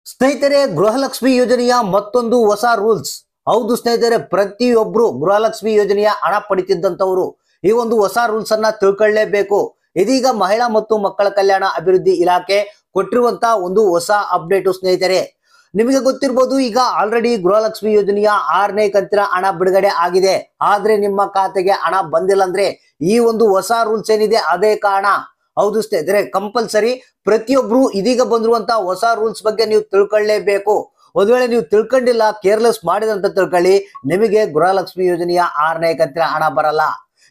ಸ್ನೇಹಿತರೆ, ಗೃಹಲಕ್ಷ್ಮಿ ಯೋಜನೆಯ ಮತ್ತೊಂದು ಹೊಸ ರೂಲ್ಸ್. ಹೌದು ಸ್ನೇಹಿತರೆ, ಪ್ರತಿಯೊಬ್ರು ಗೃಹಲಕ್ಷ್ಮಿ ಯೋಜನೆಯ ಹಣ ಪಡಿತಿದ್ದಂತವರು ಈ ಒಂದು ಹೊಸ ರೂಲ್ಸ್ ಅನ್ನ ತಿಳ್ಕೊಳ್ಳೇಬೇಕು. ಇದೀಗ ಮಹಿಳಾ ಮತ್ತು ಮಕ್ಕಳ ಕಲ್ಯಾಣ ಅಭಿವೃದ್ಧಿ ಇಲಾಖೆ ಕೊಟ್ಟಿರುವಂತ ಒಂದು ಹೊಸ ಅಪ್ಡೇಟ್. ಸ್ನೇಹಿತರೆ, ನಿಮಗೆ ಗೊತ್ತಿರಬಹುದು, ಈಗ ಆಲ್ರೆಡಿ ಗೃಹಲಕ್ಷ್ಮಿ ಯೋಜನೆಯ 6ನೇ ಕಂತಿನ ಹಣ ಬಿಡುಗಡೆ ಆಗಿದೆ. ಆದ್ರೆ ನಿಮ್ಮ ಖಾತೆಗೆ ಹಣ ಬಂದಿಲ್ಲ ಅಂದ್ರೆ ಈ ಒಂದು ಹೊಸ ರೂಲ್ಸ್ ಏನಿದೆ ಅದೇ ಕಾರಣ. ಹೌದು ಸ್ನೇಹಿತರೆ, ಕಂಪಲ್ಸರಿ ಪ್ರತಿಯೊಬ್ರು ಇದೀಗ ಬಂದಿರುವಂತ ಹೊಸ ರೂಲ್ಸ್ ಬಗ್ಗೆ ನೀವು ತಿಳ್ಕೊಳ್ಳೇಬೇಕು. ಒಂದ್ ವೇಳೆ ನೀವು ತಿಳ್ಕೊಂಡಿಲ್ಲ, ಕೇರ್ಲೆಸ್ ಮಾಡಿದಂತ ತಿಳ್ಕೊಳ್ಳಿ, ನಿಮಗೆ ಗೃಹಲಕ್ಷ್ಮಿ ಯೋಜನೆಯ 6ನೇ ಕಂತಿನ ಹಣ ಬರಲ್ಲ.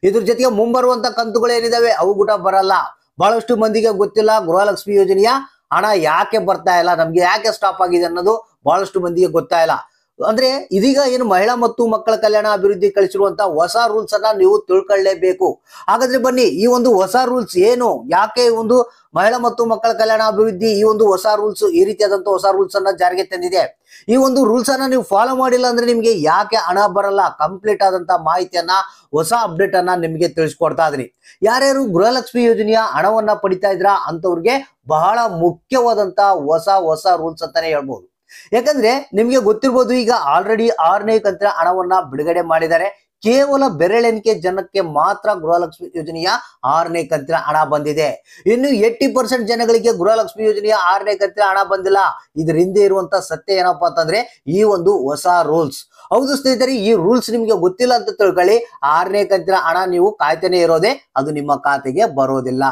ಇದ್ರ ಜೊತೆಗೆ ಮುಂಬರುವಂತ ಕಂತುಗಳು ಏನಿದಾವೆ ಅವು ಕೂಡ ಬರಲ್ಲ. ಬಹಳಷ್ಟು ಮಂದಿಗೆ ಗೊತ್ತಿಲ್ಲ ಗೃಹಲಕ್ಷ್ಮಿ ಯೋಜನೆಯ ಹಣ ಯಾಕೆ ಬರ್ತಾ ಇಲ್ಲ, ನಮ್ಗೆ ಯಾಕೆ ಸ್ಟಾಪ್ ಆಗಿದೆ ಅನ್ನೋದು ಬಹಳಷ್ಟು ಮಂದಿಗೆ ಗೊತ್ತಾ ಇಲ್ಲ. ಅಂದ್ರೆ ಇದೀಗ ಏನು ಮಹಿಳಾ ಮತ್ತು ಮಕ್ಕಳ ಕಲ್ಯಾಣ ಅಭಿವೃದ್ಧಿ ಕಳಿಸಿರುವಂತ ಹೊಸ ರೂಲ್ಸ್ ಅನ್ನ ನೀವು ತಿಳ್ಕೊಳ್ಳೇಬೇಕು. ಹಾಗಾದ್ರೆ ಬನ್ನಿ, ಈ ಒಂದು ಹೊಸ ರೂಲ್ಸ್ ಏನು, ಯಾಕೆ ಒಂದು ಮಹಿಳಾ ಮತ್ತು ಮಕ್ಕಳ ಕಲ್ಯಾಣ ಅಭಿವೃದ್ಧಿ ಈ ಒಂದು ಹೊಸ ರೂಲ್ಸ್, ಈ ರೀತಿಯಾದಂತ ಹೊಸ ರೂಲ್ಸ್ ಅನ್ನ ಜಾರಿಗೆ ತಂದಿದೆ. ಈ ಒಂದು ರೂಲ್ಸ್ ಅನ್ನ ನೀವು ಫಾಲೋ ಮಾಡಿಲ್ಲ ಅಂದ್ರೆ ನಿಮ್ಗೆ ಯಾಕೆ ಹಣ ಬರಲ್ಲ, ಕಂಪ್ಲೀಟ್ ಆದಂತ ಮಾಹಿತಿಯನ್ನ, ಹೊಸ ಅಪ್ಡೇಟ್ ಅನ್ನ ನಿಮ್ಗೆ ತಿಳಿಸ್ಕೊಡ್ತಾ ಇದ್ರಿ. ಯಾರ್ಯಾರು ಗೃಹಲಕ್ಷ್ಮಿ ಯೋಜನೆಯ ಹಣವನ್ನ ಪಡಿತಾ ಇದ್ರ ಅಂತವ್ರಿಗೆ ಬಹಳ ಮುಖ್ಯವಾದಂತ ಹೊಸ ರೂಲ್ಸ್ ಅಂತಾನೆ ಹೇಳ್ಬೋದು. ಯಾಕಂದ್ರೆ ನಿಮ್ಗೆ ಗೊತ್ತಿರ್ಬೋದು, ಈಗ ಆಲ್ರೆಡಿ 6ನೇ ಕಂತಿನ ಹಣವನ್ನ ಬಿಡುಗಡೆ ಮಾಡಿದ್ದಾರೆ. ಕೇವಲ ಬೆರಳೆಣಿಕೆ ಜನಕ್ಕೆ ಮಾತ್ರ ಗೃಹಲಕ್ಷ್ಮಿ ಯೋಜನೆಯ 6ನೇ ಕಂತಿನ ಹಣ ಬಂದಿದೆ. ಇನ್ನು 80% ಜನಗಳಿಗೆ ಗೃಹಲಕ್ಷ್ಮಿ ಯೋಜನೆಯ 6ನೇ ಕಂತಿನ ಹಣ ಬಂದಿಲ್ಲ. ಇದ್ರ ಹಿಂದೆ ಇರುವಂತ ಸತ್ಯ ಏನಪ್ಪಾ ಅಂತಂದ್ರೆ ಈ ಒಂದು ಹೊಸ ರೂಲ್ಸ್. ಹೌದು ಸ್ನೇಹಿತರೆ, ಈ ರೂಲ್ಸ್ ನಿಮ್ಗೆ ಗೊತ್ತಿಲ್ಲ ಅಂತ ತಿಳ್ಕೊಳ್ಳಿ, 6ನೇ ಕಂತಿನ ಹಣ ನೀವು ಕಾಯ್ತಾನೆ ಇರೋದೇ, ಅದು ನಿಮ್ಮ ಖಾತೆಗೆ ಬರೋದಿಲ್ಲ.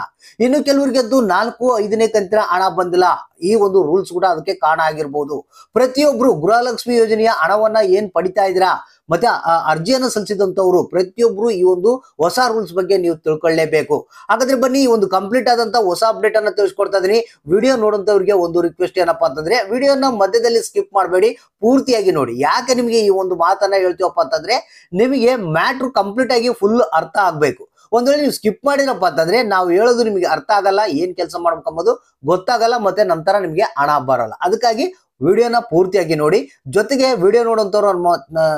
ಇನ್ನು ಕೆಲವರಿಗೆದ್ದು 4, 5ನೇ ಕಂತಿನ ಹಣ ಬಂದಿಲ್ಲ. ಈ ಒಂದು ರೂಲ್ಸ್ ಕೂಡ ಅದಕ್ಕೆ ಕಾರಣ ಆಗಿರ್ಬೋದು. ಪ್ರತಿಯೊಬ್ರು ಗೃಹಲಕ್ಷ್ಮಿ ಯೋಜನೆಯ ಹಣವನ್ನ ಏನ್ ಪಡಿತಾ ಇದ್ದೀರಾ, ಮತ್ತೆ ಅರ್ಜಿಯನ್ನು ಸಲ್ಲಿಸಿದಂತವ್ರು ಪ್ರತಿಯೊಬ್ರು ಈ ಒಂದು ಹೊಸ ರೂಲ್ಸ್ ಬಗ್ಗೆ ನೀವು ತಿಳ್ಕೊಳ್ಳೇಬೇಕು. ಹಾಗಾದ್ರೆ ಬನ್ನಿ, ಈ ಒಂದು ಕಂಪ್ಲೀಟ್ ಆದಂತ ಹೊಸ ಅಪ್ಡೇಟ್ ಅನ್ನ ತಿಳಿಸ್ಕೊಡ್ತಾ ಇದೀನಿ. ವಿಡಿಯೋ ನೋಡುವಂತವ್ರಿಗೆ ಒಂದು ರಿಕ್ವೆಸ್ಟ್ ಏನಪ್ಪಾ ಅಂತಂದ್ರೆ, ವಿಡಿಯೋನ ಮಧ್ಯದಲ್ಲಿ ಸ್ಕಿಪ್ ಮಾಡಬೇಡಿ, ಪೂರ್ತಿಯಾಗಿ ನೋಡಿ. ಯಾಕೆ ನಿಮಗೆ ಈ ಒಂದು ಮಾತನ್ನ ಹೇಳ್ತೀವಪ್ಪ ಅಂತಂದ್ರೆ, ನಿಮಗೆ ಮ್ಯಾಟ್ರ್ ಕಂಪ್ಲೀಟ್ ಆಗಿ ಫುಲ್ ಅರ್ಥ ಆಗ್ಬೇಕು. ಒಂದ್ ವೇಳೆ ನೀವು ಸ್ಕಿಪ್ ಮಾಡಿರಪ್ಪ ಅಂತಂದ್ರೆ ನಾವು ಹೇಳೋದು ನಿಮಗೆ ಅರ್ಥ ಆಗಲ್ಲ, ಏನ್ ಕೆಲಸ ಮಾಡ್ಬೇಕಂಬುದು ಗೊತ್ತಾಗಲ್ಲ, ಮತ್ತೆ ನಂತರ ನಿಮ್ಗೆ ಹಣ ಬರಲ್ಲ. ಅದಕ್ಕಾಗಿ ವಿಡಿಯೋನ ಪೂರ್ತಿಯಾಗಿ ನೋಡಿ. ಜೊತೆಗೆ ವಿಡಿಯೋ ನೋಡುವಂತವ್ರು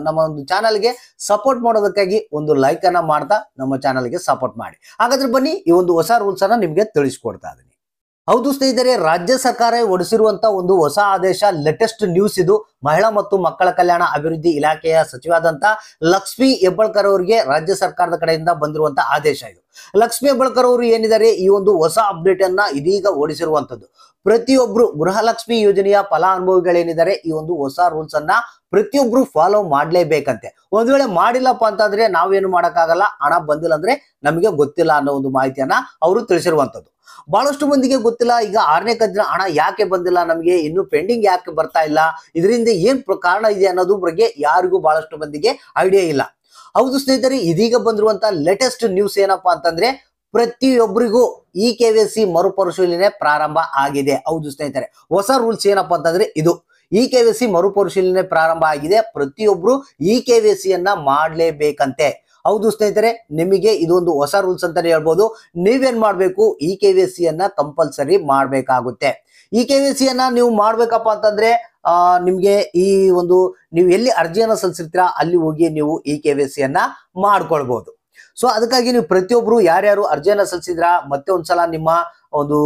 ನಮ್ಮ ಒಂದು ಚಾನಲ್ಗೆ ಸಪೋರ್ಟ್ ಮಾಡೋದಕ್ಕಾಗಿ ಒಂದು ಲೈಕ್ ಅನ್ನ ಮಾಡ್ತಾ ನಮ್ಮ ಚಾನಲ್ಗೆ ಸಪೋರ್ಟ್ ಮಾಡಿ. ಹಾಗಾದ್ರೆ ಬನ್ನಿ, ಈ ಒಂದು ಹೊಸ ರೂಲ್ಸ್ ಅನ್ನ ನಿಮ್ಗೆ ತಿಳಿಸ್ಕೊಡ್ತಾ ಇದೀನಿ. ಹೌದು ಸ್ನೇಹಿತರೆ, ರಾಜ್ಯ ಸರ್ಕಾರ ಹೊರಡಿಸಿರುವಂತ ಒಂದು ಹೊಸ ಆದೇಶ, ಲೇಟೆಸ್ಟ್ ನ್ಯೂಸ್ ಇದು. ಮಹಿಳಾ ಮತ್ತು ಮಕ್ಕಳ ಕಲ್ಯಾಣ ಅಭಿವೃದ್ಧಿ ಇಲಾಖೆಯ ಸಚಿವಾದಂತ ಲಕ್ಷ್ಮಿ ಹೆಬ್ಬಾಳ್ಕರ್ ಅವರಿಗೆ ರಾಜ್ಯ ಸರ್ಕಾರದ ಕಡೆಯಿಂದ ಬಂದಿರುವಂತ ಆದೇಶ ಇದು. ಲಕ್ಷ್ಮಿ ಹೆಬ್ಬಾಳ್ಕರ್ ಅವರು ಏನಿದ್ದಾರೆ, ಈ ಒಂದು ಹೊಸ ಅಪ್ಡೇಟ್ ಅನ್ನ ಇದೀಗ ಹೊರಡಿಸಿರುವಂತದ್ದು. ಪ್ರತಿಯೊಬ್ರು ಗೃಹಲಕ್ಷ್ಮಿ ಯೋಜನೆಯ ಫಲಾನುಭವಿಗಳೇನಿದ್ದಾರೆ, ಈ ಒಂದು ಹೊಸ ರೂಲ್ಸ್ ಅನ್ನ ಪ್ರತಿಯೊಬ್ರು ಫಾಲೋ ಮಾಡ್ಲೇಬೇಕಂತೆ. ಒಂದ್ ವೇಳೆ ಮಾಡಿಲ್ಲಪ್ಪ ಅಂತಂದ್ರೆ ನಾವೇನು ಮಾಡಕ್ಕಾಗಲ್ಲ, ಹಣ ಬಂದಿಲ್ಲ ಅಂದ್ರೆ ನಮಗೆ ಗೊತ್ತಿಲ್ಲ ಅನ್ನೋ ಒಂದು ಮಾಹಿತಿಯನ್ನ ಅವರು ತಿಳಿಸಿರುವಂತದ್ದು. ಬಹಳಷ್ಟು ಮಂದಿಗೆ ಗೊತ್ತಿಲ್ಲ, ಈಗ 6ನೇ ಕಂತಿನ ಹಣ ಯಾಕೆ ಬಂದಿಲ್ಲ, ನಮಗೆ ಇನ್ನು ಪೆಂಡಿಂಗ್ ಯಾಕೆ ಬರ್ತಾ ಇಲ್ಲ, ಇದರಿಂದ ಏನ್ ಕಾರಣ ಇದೆ ಅನ್ನೋದು ಬಗ್ಗೆ ಯಾರಿಗೂ ಬಹಳಷ್ಟು ಮಂದಿಗೆ ಐಡಿಯಾ ಇಲ್ಲ. ಹೌದು ಸ್ನೇಹಿತರೆ, ಇದೀಗ ಬಂದಿರುವಂತ ಲೇಟೆಸ್ಟ್ ನ್ಯೂಸ್ ಏನಪ್ಪಾ ಅಂತಂದ್ರೆ, ಪ್ರತಿಯೊಬ್ಬರಿಗೂ ಈ KYC ಮರುಪರಿಶೀಲನೆ ಪ್ರಾರಂಭ ಆಗಿದೆ. ಹೌದು ಸ್ನೇಹಿತರೆ, ಹೊಸ ರೂಲ್ಸ್ ಏನಪ್ಪಾ ಅಂತಂದ್ರೆ ಇದು. ಈ KYC ಮರುಪರಿಶೀಲನೆ ಪ್ರಾರಂಭ ಆಗಿದೆ. ಪ್ರತಿಯೊಬ್ರು ಈ KYC ಯನ್ನ ಮಾಡ್ಲೇಬೇಕಂತೆ. ಹೌದು ಸ್ನೇಹಿತರೆ, ನಿಮಗೆ ಇದೊಂದು ಹೊಸ ರೂಲ್ಸ್ ಅಂತಾನೆ ಹೇಳ್ಬೋದು. ನೀವೇನ್ ಮಾಡ್ಬೇಕು, ಈ KYC ಯನ್ನ ಕಂಪಲ್ಸರಿ ಮಾಡ್ಬೇಕಾಗುತ್ತೆ. ಈ KYC ಯನ್ನ ನೀವು ಮಾಡ್ಬೇಕಪ್ಪ ಅಂತಂದ್ರೆ ನಿಮ್ಗೆ ಈ ಒಂದು ನೀವು ಎಲ್ಲಿ ಅರ್ಜಿಯನ್ನ ಸಲ್ಲಿಸಿರ್ತೀರಾ ಅಲ್ಲಿ ಹೋಗಿ ನೀವು ಈ KYC ಯನ್ನ ಮಾಡ್ಕೊಳ್ಬಹುದು. ಸೊ ಅದಕ್ಕಾಗಿ ನೀವು ಪ್ರತಿಯೊಬ್ರು ಯಾರ್ಯಾರು ಅರ್ಜಿಯನ್ನ ಸಲ್ಲಿಸಿದ್ರ, ಮತ್ತೆ ಒಂದ್ಸಲ ನಿಮ್ಮ ಒಂದು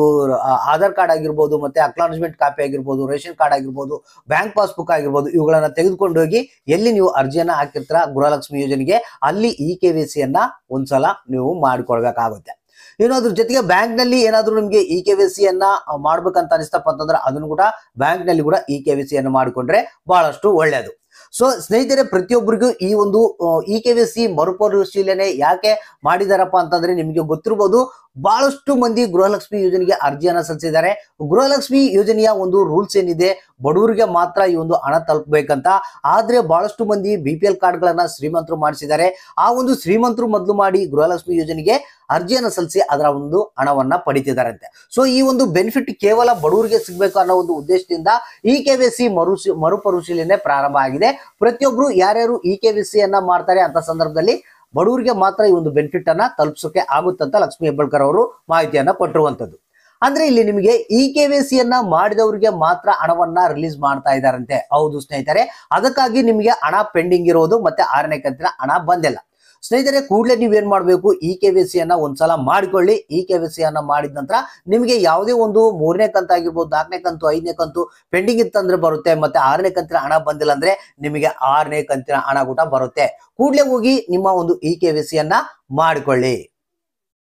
ಆಧಾರ್ ಕಾರ್ಡ್ ಆಗಿರ್ಬೋದು, ಮತ್ತೆ ಅಕ್ನಾಲಜ್ಮೆಂಟ್ ಕಾಪಿ ಆಗಿರ್ಬೋದು, ರೇಷನ್ ಕಾರ್ಡ್ ಆಗಿರ್ಬೋದು, ಬ್ಯಾಂಕ್ ಪಾಸ್ಬುಕ್ ಆಗಿರ್ಬೋದು, ಇವುಗಳನ್ನ ತೆಗೆದುಕೊಂಡು ಹೋಗಿ ಎಲ್ಲಿ ನೀವು ಅರ್ಜಿಯನ್ನ ಹಾಕಿರ್ತೀರ ಗೃಹಲಕ್ಷ್ಮಿ ಯೋಜನೆಗೆ, ಅಲ್ಲಿ ಈ KYC ಯನ್ನ ಒಂದ್ಸಲ ನೀವು ಮಾಡ್ಕೊಳ್ಬೇಕಾಗುತ್ತೆ. ಇನ್ನು ಅದ್ರ ಜೊತೆಗೆ ಬ್ಯಾಂಕ್ ನಲ್ಲಿ ಏನಾದ್ರು ನಿಮ್ಗೆ ಈ KYC ಯನ್ನ ಮಾಡ್ಬೇಕಂತ ಅನಿಸ್ತಪ್ಪ ಅಂತಂದ್ರೆ ಅದನ್ನು ಕೂಡ ಬ್ಯಾಂಕ್ ನಲ್ಲಿ ಕೂಡ ಈ KYC ಯನ್ನ ಮಾಡಿಕೊಂಡ್ರೆ ಬಹಳಷ್ಟು ಒಳ್ಳೆಯದು. ಸೊ ಸ್ನೇಹಿತರೆ, ಪ್ರತಿಯೊಬ್ಬರಿಗೂ ಈ ಒಂದು ಈ KYC ಮರುಪರಿಶೀಲನೆ ಯಾಕೆ ಮಾಡಿದಾರಪ್ಪ ಅಂತಂದ್ರೆ, ನಿಮಗೆ ಗೊತ್ತಿರಬಹುದು, ಬಹಳಷ್ಟು ಮಂದಿ ಗೃಹಲಕ್ಷ್ಮಿ ಯೋಜನೆಗೆ ಅರ್ಜಿಯನ್ನ ಸಲ್ಲಿಸಿದ್ದಾರೆ. ಗೃಹಲಕ್ಷ್ಮಿ ಯೋಜನೆಯ ಒಂದು ರೂಲ್ಸ್ ಏನಿದೆ, ಬಡವರಿಗೆ ಮಾತ್ರ ಈ ಒಂದು ಹಣ ತಲುಪಬೇಕಂತ. ಆದ್ರೆ ಬಹಳಷ್ಟು ಮಂದಿ BPL ಕಾರ್ಡ್ ಗಳನ್ನ ಶ್ರೀಮಂತರು ಮಾಡಿಸಿದ್ದಾರೆ. ಆ ಒಂದು ಶ್ರೀಮಂತರು ಮೊದಲು ಮಾಡಿ ಗೃಹಲಕ್ಷ್ಮಿ ಯೋಜನೆಗೆ ಅರ್ಜಿಯನ್ನ ಸಲ್ಲಿಸಿ ಅದರ ಒಂದು ಹಣವನ್ನ ಪಡಿತಿದ್ದಾರಂತೆ. ಸೊ ಈ ಒಂದು ಬೆನಿಫಿಟ್ ಕೇವಲ ಬಡವರಿಗೆ ಸಿಗ್ಬೇಕು ಅನ್ನೋ ಒಂದು ಉದ್ದೇಶದಿಂದ ಈ KYC ಮರುಪರಿಶೀಲನೆ ಪ್ರಾರಂಭ ಆಗಿದೆ. ಪ್ರತಿಯೊಬ್ರು ಯಾರ್ಯಾರು ಈ KYC ಯನ್ನ ಮಾಡ್ತಾರೆ ಅಂತ ಸಂದರ್ಭದಲ್ಲಿ ಬಡವರಿಗೆ ಮಾತ್ರ ಈ ಒಂದು ಬೆನಿಫಿಟ್ ಅನ್ನ ತಲುಪಿಸೋಕೆ ಆಗುತ್ತಂತ ಲಕ್ಷ್ಮಿ ಹೆಬ್ಬಾಳ್ಕರ್ ಅವರು ಮಾಹಿತಿಯನ್ನ ಕೊಟ್ಟಿರುವಂತದ್ದು. ಅಂದ್ರೆ ಇಲ್ಲಿ ನಿಮಗೆ ಈ KYC ಯನ್ನ ಮಾಡಿದವರಿಗೆ ಮಾತ್ರ ಹಣವನ್ನ ರಿಲೀಸ್ ಮಾಡ್ತಾ ಇದ್ದಾರಂತೆ. ಹೌದು ಸ್ನೇಹಿತರೆ, ಅದಕ್ಕಾಗಿ ನಿಮಗೆ ಹಣ ಪೆಂಡಿಂಗ್ ಇರೋದು, ಮತ್ತೆ 6ನೇ ಕಂತಿನ ಹಣ ಬಂದಿಲ್ಲ. ಸ್ನೇಹಿತರೆ, ಕೂಡಲೇ ನೀವೇನ್ ಮಾಡಬೇಕು, ಈ KYC ಅನ್ನ ಒಂದ್ಸಲ ಮಾಡಿಕೊಳ್ಳಿ. ಈ KYC ಅನ್ನ ಮಾಡಿದ ನಂತರ ನಿಮಗೆ ಯಾವುದೇ ಒಂದು 3ನೇ ಕಂತು ಆಗಿರ್ಬೋದು, 4ನೇ ಕಂತು, 5ನೇ ಕಂತು ಪೆಂಡಿಂಗ್ ಇತ್ತಂದ್ರೆ ಬರುತ್ತೆ. ಮತ್ತೆ 6ನೇ ಕಂತಿನ ಹಣ ಬಂದಿಲ್ಲ ಅಂದ್ರೆ ನಿಮಗೆ 6ನೇ ಕಂತಿನ ಹಣ ಕೂಡ ಬರುತ್ತೆ. ಕೂಡಲೇ ಹೋಗಿ ನಿಮ್ಮ ಒಂದು ಈ KYC ಅನ್ನ ಮಾಡಿಕೊಳ್ಳಿ.